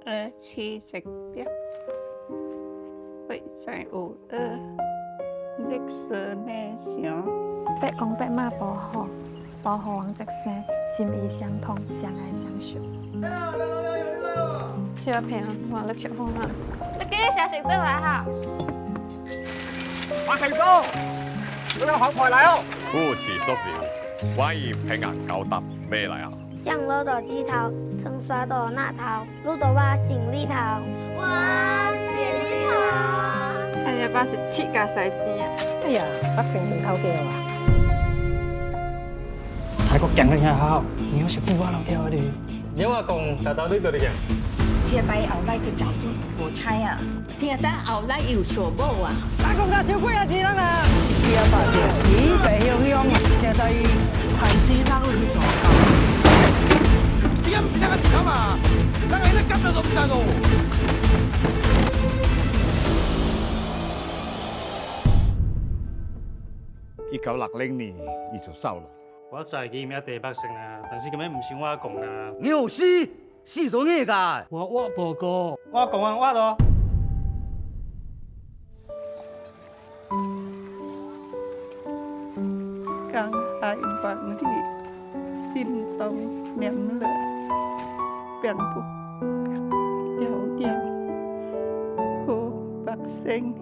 黐直邊，會在有熱色內上。白公白馬保護，保護王直生，心意相通，相愛相守。照片我錄起好啦，你幾時成得來哈？馬成哥，我有好牌嚟哦！夫子叔子，關於平安高達咩嚟啊？上樓到幾頭，청刷到那頭，路到我行李頭。哇，行李頭！哎呀，把是鐵架細紙啊！哎呀，北城門口嘅話，泰國勁你係好，你要食富華樓跳嗰啲。有阿公大到呢度嚟嘅。聽帶後來去找啲無猜啊，聽帶後來有所無啊。大公家小鬼啊，智能啊！是啊，大隻屎鼻樣樣啊，聽帶陳師奶去做工。只咁只得一條嘛，但係咧急到咁大路。1960年伊就收啦。我就係見一地百姓啊，但是咁樣唔算我阿公啊。你有死咗咩㗎？我報告，我阿公啊，我咯。江海萬里，心動綿熱，並不遙遠，好百姓。